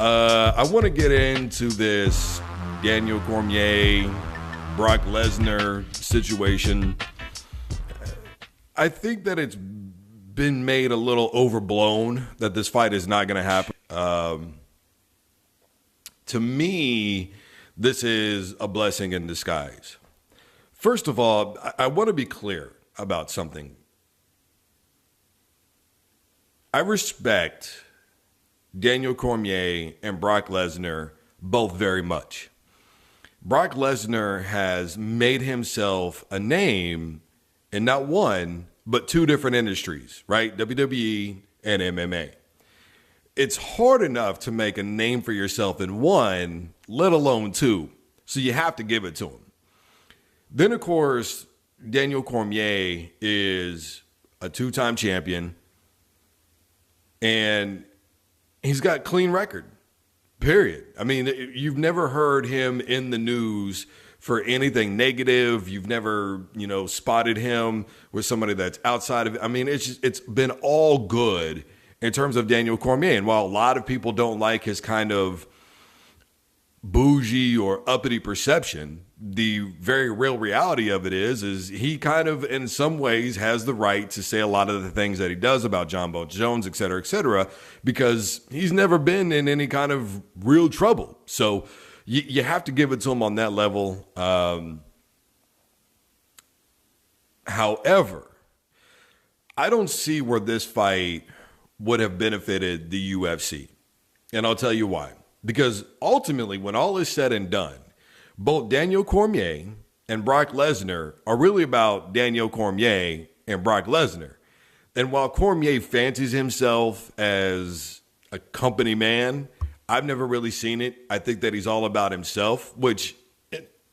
I want to get into this Daniel Cormier, Brock Lesnar situation. I think that it's been made a little overblown that this fight is not going to happen. To me, this is a blessing in disguise. First of all, I want to be clear about something. I respect Daniel Cormier and Brock Lesnar both very much. Brock Lesnar has made himself a name in not one, but two different industries, right? WWE and MMA. It's hard enough to make a name for yourself in one, let alone two. So you have to give it to him. Then, of course, Daniel Cormier is a two-time champion, and he's got clean record, period. I mean, you've never heard him in the news for anything negative. You've never, spotted him with somebody that's outside of it. I mean, it's been all good in terms of Daniel Cormier. And while a lot of people don't like his kind of bougie or uppity perception, the very real reality of it is he kind of, in some ways, has the right to say a lot of the things that he does about John Bones Jones, et cetera, because he's never been in any kind of real trouble. So you have to give it to him on that level. However, I don't see where this fight would have benefited the UFC. And I'll tell you why. Because ultimately, when all is said and done, both Daniel Cormier and Brock Lesnar are really about Daniel Cormier and Brock Lesnar. And while Cormier fancies himself as a company man, I've never really seen it. I think that he's all about himself, which,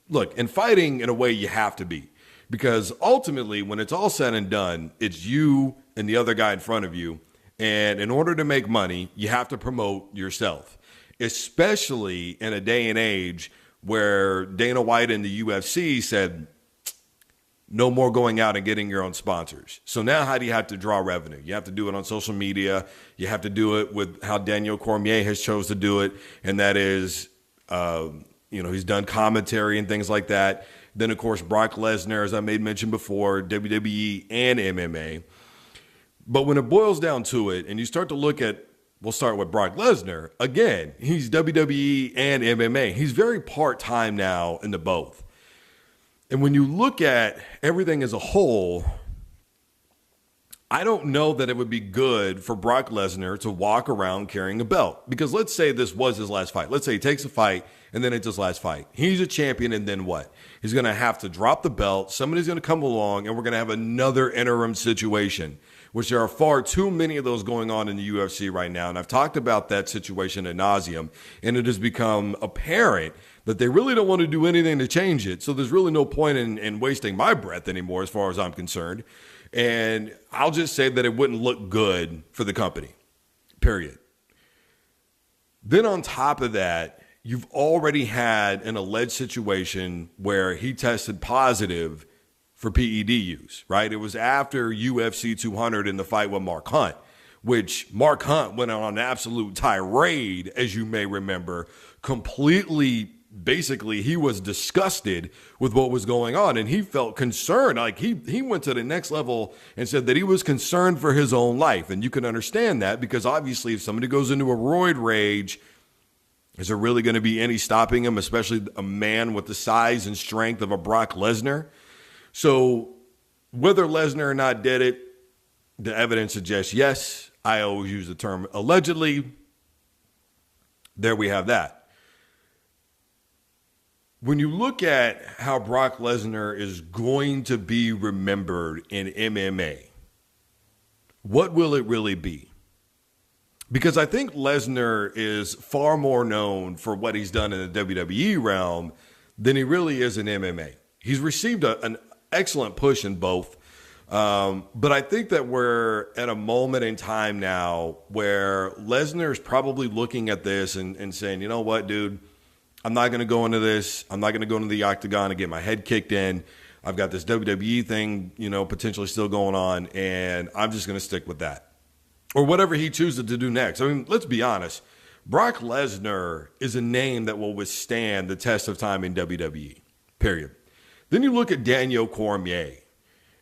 look, in fighting, in a way, you have to be. Because ultimately, when it's all said and done, it's you and the other guy in front of you. And in order to make money, you have to promote yourself, especially in a day and age where Dana White and the UFC said, no more going out and getting your own sponsors. So now how do you have to draw revenue? You have to do it on social media. You have to do it with how Daniel Cormier has chose to do it. And that is, he's done commentary and things like that. Then, of course, Brock Lesnar, as I made mention before, WWE and MMA. But when it boils down to it, and you start to look at, we'll start with Brock Lesnar. Again, he's WWE and MMA. He's very part-time now in the both. And when you look at everything as a whole, I don't know that it would be good for Brock Lesnar to walk around carrying a belt. Because let's say this was his last fight. Let's say he takes a fight and then it's his last fight. He's a champion, and then what? He's going to have to drop the belt. Somebody's going to come along, and we're going to have another interim situation, which there are far too many of those going on in the UFC right now. And I've talked about that situation ad nauseum, and it has become apparent that they really don't want to do anything to change it. So there's really no point in wasting my breath anymore as far as I'm concerned. And I'll just say that it wouldn't look good for the company, period. Then on top of that, you've already had an alleged situation where he tested positive for PED use, right? It was after UFC 200 in the fight with Mark Hunt, which Mark Hunt went on an absolute tirade, as you may remember, basically he was disgusted with what was going on, and he felt concerned. Like he went to the next level and said that he was concerned for his own life. And you can understand that, because obviously if somebody goes into a roid rage, is there really going to be any stopping him, especially a man with the size and strength of a Brock Lesnar? So whether Lesnar or not did it, the evidence suggests yes. I always use the term allegedly. There we have that. When you look at how Brock Lesnar is going to be remembered in MMA, what will it really be? Because I think Lesnar is far more known for what he's done in the WWE realm than he really is in MMA. He's received an excellent push in both. But I think that we're at a moment in time now where Lesnar is probably looking at this and saying, you know what, dude, I'm not going to go into this. I'm not going to go into the octagon and get my head kicked in. I've got this WWE thing, potentially still going on, and I'm just going to stick with that. Or whatever he chooses to do next. I mean, let's be honest. Brock Lesnar is a name that will withstand the test of time in WWE, period. Then you look at Daniel Cormier.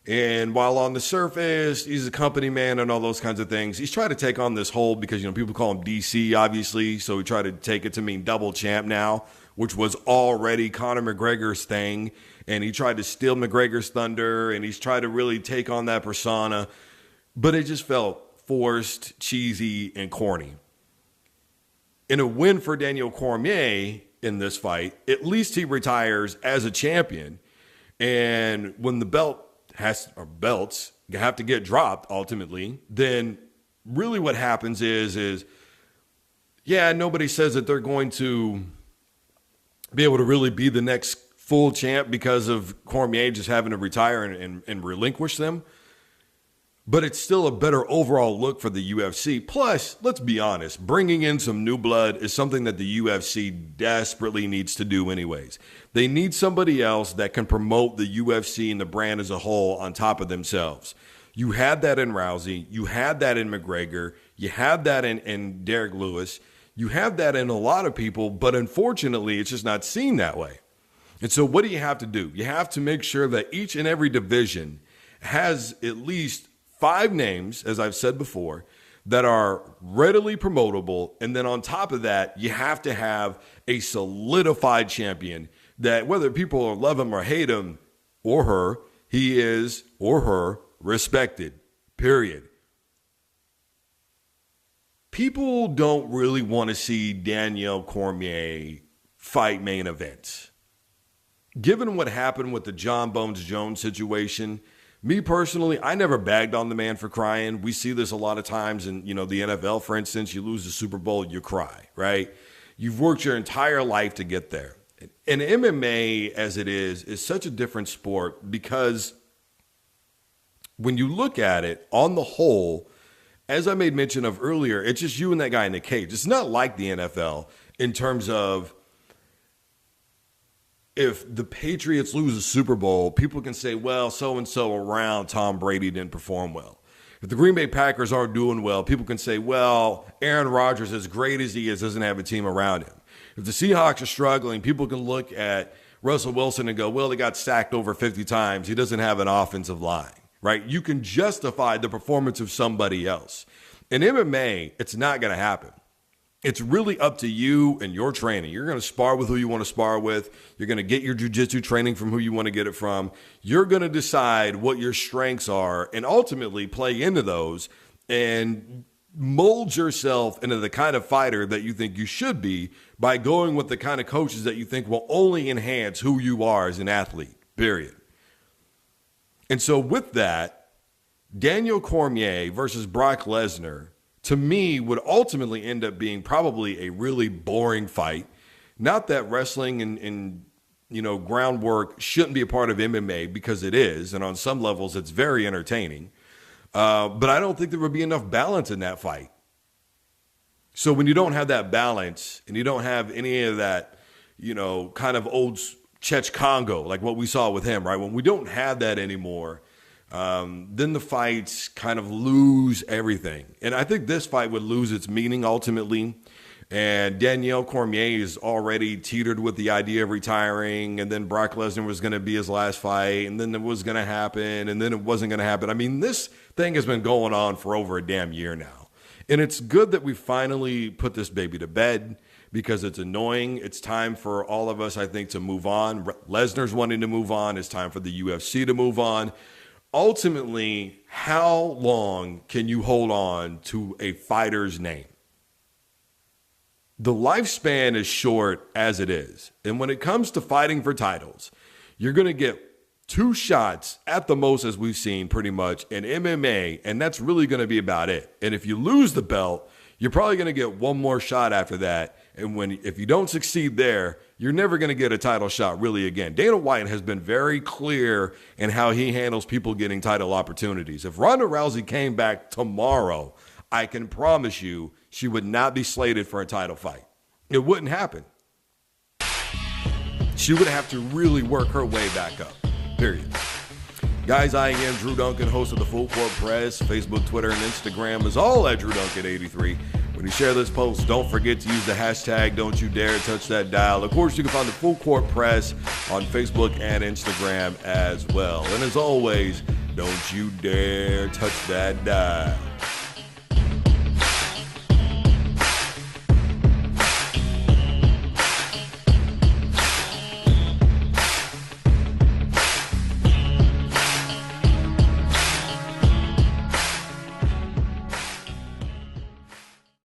And while on the surface, he's a company man and all those kinds of things, he's tried to take on this whole, because, people call him DC, obviously. So he tried to take it to mean double champ now, which was already Conor McGregor's thing. And he tried to steal McGregor's thunder, and he's tried to really take on that persona. But it just felt forced, cheesy, and corny. In a win for Daniel Cormier in this fight, at least he retires as a champion. And when the belts have to get dropped ultimately, then really what happens is nobody says that they're going to be able to really be the next full champ because of Cormier just having to retire and relinquish them. But it's still a better overall look for the UFC. Plus, let's be honest, bringing in some new blood is something that the UFC desperately needs to do anyways. They need somebody else that can promote the UFC and the brand as a whole on top of themselves. You had that in Rousey. You had that in McGregor. You had that in Derek Lewis. You have that in a lot of people, but unfortunately, it's just not seen that way. And so what do you have to do? You have to make sure that each and every division has at least 5 names, as I've said before, that are readily promotable. And then on top of that, you have to have a solidified champion that whether people love him or hate him or her, he is or her respected, period. People don't really want to see Daniel Cormier fight main events. Given what happened with the John Bones Jones situation, me personally, I never bagged on the man for crying. We see this a lot of times in, the NFL, for instance. You lose the Super Bowl, you cry, right? You've worked your entire life to get there. And MMA, as it is such a different sport because when you look at it on the whole, as I made mention of earlier, it's just you and that guy in the cage. It's not like the NFL in terms of if the Patriots lose the Super Bowl, people can say, well, so-and-so around Tom Brady didn't perform well. If the Green Bay Packers aren't doing well, people can say, well, Aaron Rodgers, as great as he is, doesn't have a team around him. If the Seahawks are struggling, people can look at Russell Wilson and go, well, they got sacked over 50 times. He doesn't have an offensive line, right? You can justify the performance of somebody else. In MMA, it's not going to happen. It's really up to you and your training. You're going to spar with who you want to spar with. You're going to get your jiu-jitsu training from who you want to get it from. You're going to decide what your strengths are and ultimately play into those and mold yourself into the kind of fighter that you think you should be by going with the kind of coaches that you think will only enhance who you are as an athlete, period. And so with that, Daniel Cormier versus Brock Lesnar, to me, would ultimately end up being probably a really boring fight. Not that wrestling and groundwork shouldn't be a part of MMA, because it is, and on some levels it's very entertaining. But I don't think there would be enough balance in that fight. So when you don't have that balance and you don't have any of that, kind of old Chech Congo, like what we saw with him, right? When we don't have that anymore, then the fights kind of lose everything. And I think this fight would lose its meaning ultimately. And Daniel Cormier is already teetered with the idea of retiring. And then Brock Lesnar was going to be his last fight. And then it was going to happen. And then it wasn't going to happen. I mean, this thing has been going on for over a damn year now. And it's good that we finally put this baby to bed, because it's annoying. It's time for all of us, I think, to move on. Lesnar's wanting to move on. It's time for the UFC to move on. Ultimately, how long can you hold on to a fighter's name? The lifespan is short as it is. And when it comes to fighting for titles, you're going to get 2 shots at the most, as we've seen pretty much in MMA, and that's really going to be about it. And if you lose the belt, you're probably going to get one more shot after that. And if you don't succeed there, you're never going to get a title shot really again. Dana White has been very clear in how he handles people getting title opportunities. If Ronda Rousey came back tomorrow, I can promise you she would not be slated for a title fight. It wouldn't happen. She would have to really work her way back up, period. Guys, I am Drew Duncan, host of the Full Court Press. Facebook, Twitter, and Instagram is all at Drew Duncan 83. When you share this post, don't forget to use the hashtag Don't You Dare Touch That Dial. Of course, you can find the Full Court Press on Facebook and Instagram as well. And as always, don't you dare touch that dial.